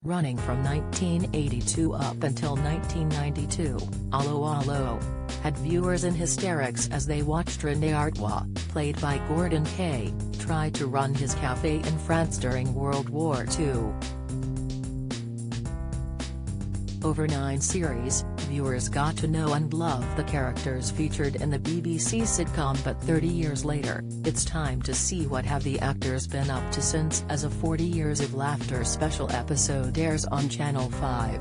Running from 1982 up until 1992, Allo Allo had viewers in hysterics as they watched René Artois, played by Gordon Kay, try to run his café in France during World War II. Over 9 series, viewers got to know and love the characters featured in the BBC sitcom, but 30 years later, it's time to see what have the actors been up to since, as a 40 Years of Laughter special episode airs on Channel 5.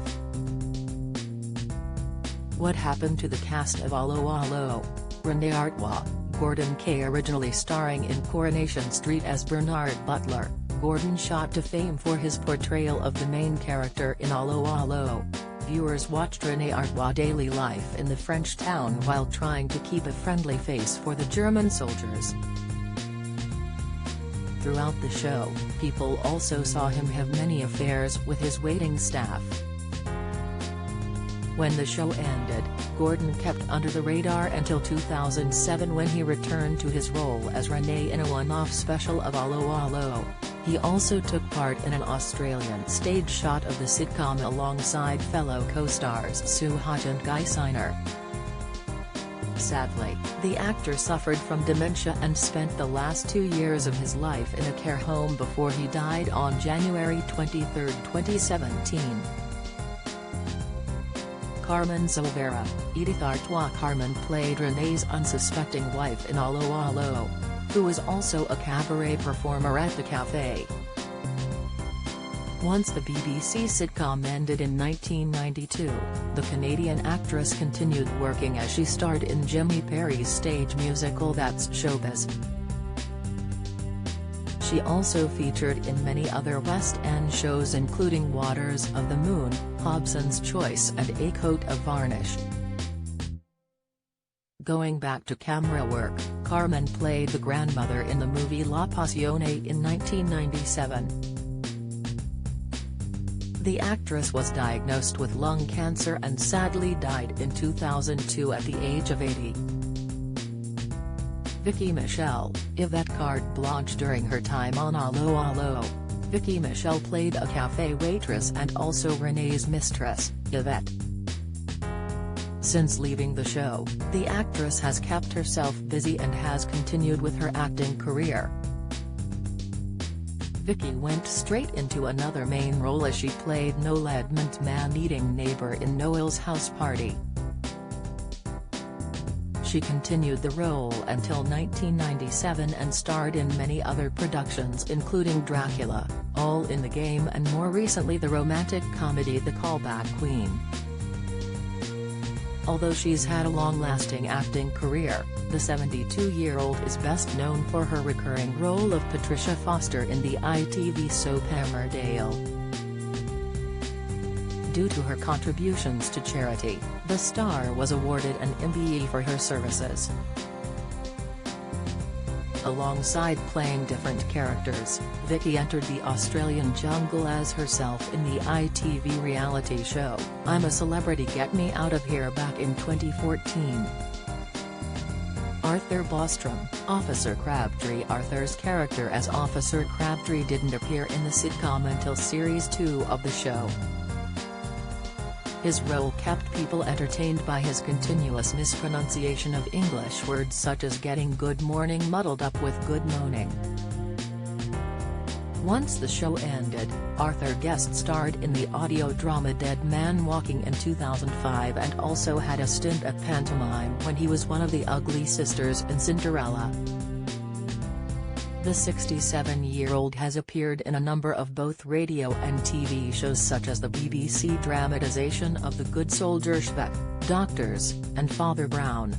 What happened to the cast of Allo Allo? René Artois, Gordon Kay originally starring in Coronation Street as Bernard Butler, Gordon shot to fame for his portrayal of the main character in Allo Allo. Viewers watched René Artois' daily life in the French town while trying to keep a friendly face for the German soldiers. Throughout the show, people also saw him have many affairs with his waiting staff. When the show ended, Gordon kept under the radar until 2007, when he returned to his role as René in a one-off special of Allo Allo. He also took part in an Australian stage shot of the sitcom alongside fellow co-stars Sue Hodge and Guy Siner. Sadly, the actor suffered from dementia and spent the last 2 years of his life in a care home before he died on January 23, 2017. Carmen Silvera, Edith Artois. Carmen played René's unsuspecting wife in Allo Allo, who was also a cabaret performer at the café. Once the BBC sitcom ended in 1992, the Canadian actress continued working as she starred in Jimmy Perry's stage musical That's Showbiz. She also featured in many other West End shows including Waters of the Moon, Hobson's Choice and A Coat of Varnish. Going back to camera work, Carmen played the grandmother in the movie La Passione in 1997. The actress was diagnosed with lung cancer and sadly died in 2002 at the age of 80. Vicky Michelle, Yvette Carte Blanche. During her time on Allo Allo, Vicky Michelle played a café waitress and also René's mistress, Yvette. Since leaving the show, the actress has kept herself busy and has continued with her acting career. Vicky went straight into another main role as she played Noel Edmond, man-eating neighbor in Noel's House Party. She continued the role until 1997 and starred in many other productions including Dracula, All in the Game and more recently the romantic comedy The Callback Queen. Although she's had a long-lasting acting career, the 72-year-old is best known for her recurring role of Patricia Foster in the ITV soap Emmerdale. Due to her contributions to charity, the star was awarded an MBE for her services. Alongside playing different characters, Vicky entered the Australian jungle as herself in the ITV reality show, I'm a Celebrity Get Me Out of Here back in 2014. Arthur Bostrom, Officer Crabtree. Arthur's character as Officer Crabtree didn't appear in the sitcom until Series 2 of the show. His role kept people entertained by his continuous mispronunciation of English words such as getting good morning muddled up with good moaning. Once the show ended, Arthur guest starred in the audio drama Dead Man Walking in 2005 and also had a stint at pantomime when he was one of the Ugly Sisters in Cinderella. The 67-year-old has appeared in a number of both radio and TV shows such as the BBC dramatization of The Good Soldier Schbeck, Doctors, and Father Brown.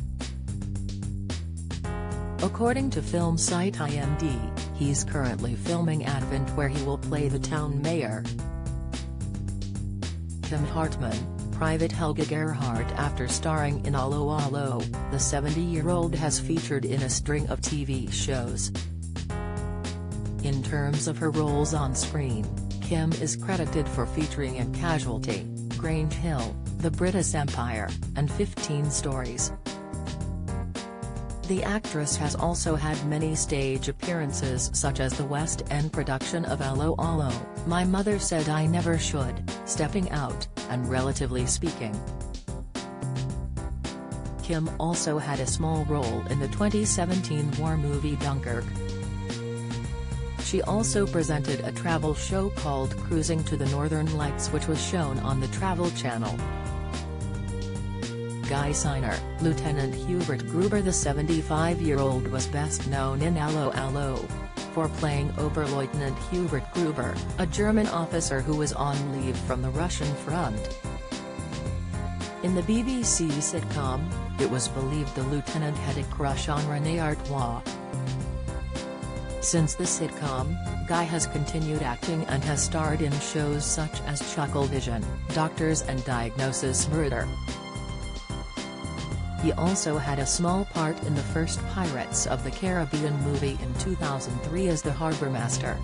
According to film site IMDb, he's currently filming Advent where he will play the town mayor. Kim Hartman, Private Helga Gerhardt. After starring in Allo Allo, the 70-year-old has featured in a string of TV shows. In terms of her roles on screen, Kim is credited for featuring in Casualty, Grange Hill, The British Empire, and 15 Stories. The actress has also had many stage appearances such as the West End production of Allo Allo, My Mother Said I Never Should, Stepping Out, and Relatively Speaking. Kim also had a small role in the 2017 war movie Dunkirk. She also presented a travel show called Cruising to the Northern Lights, which was shown on the Travel Channel. Guy Signer, Lieutenant Hubert Gruber. The 75-year-old was best known in Allo Allo for playing Oberleutnant Hubert Gruber, a German officer who was on leave from the Russian front. In the BBC sitcom, it was believed the lieutenant had a crush on Renée Artois. Since the sitcom, Guy has continued acting and has starred in shows such as Chucklevision, Doctors and Diagnosis Murder. He also had a small part in the first Pirates of the Caribbean movie in 2003 as the Harbour Master.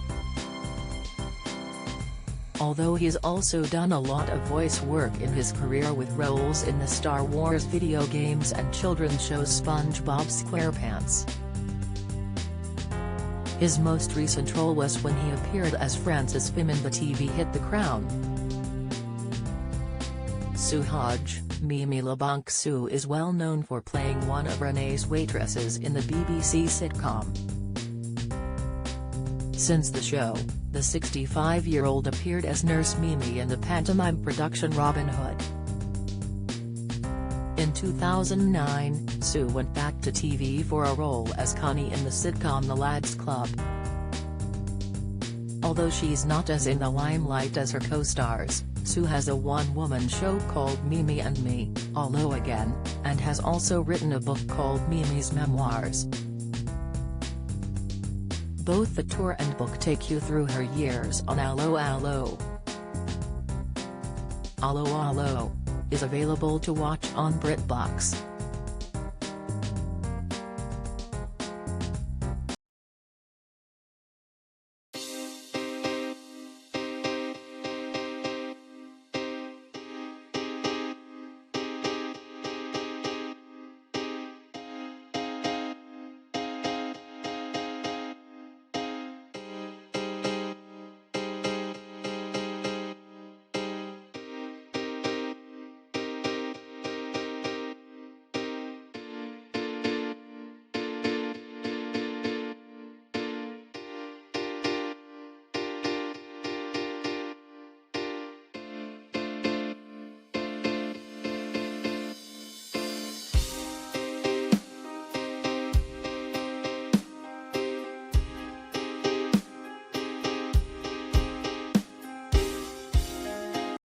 Although he's also done a lot of voice work in his career with roles in the Star Wars video games and children's shows SpongeBob SquarePants. His most recent role was when he appeared as Francis Phim in the TV hit The Crown. Sue Hodge, Mimi LeBlanc. Sue is well known for playing one of Renée's waitresses in the BBC sitcom. Since the show, the 65-year-old appeared as Nurse Mimi in the pantomime production Robin Hood. In 2009, Sue went back to TV for a role as Connie in the sitcom The Lads Club. Although she's not as in the limelight as her co-stars, Sue has a one-woman show called Mimi and Me, Allo Again, and has also written a book called Mimi's Memoirs. Both the tour and book take you through her years on Allo Allo. Allo Allo is available to watch on BritBox.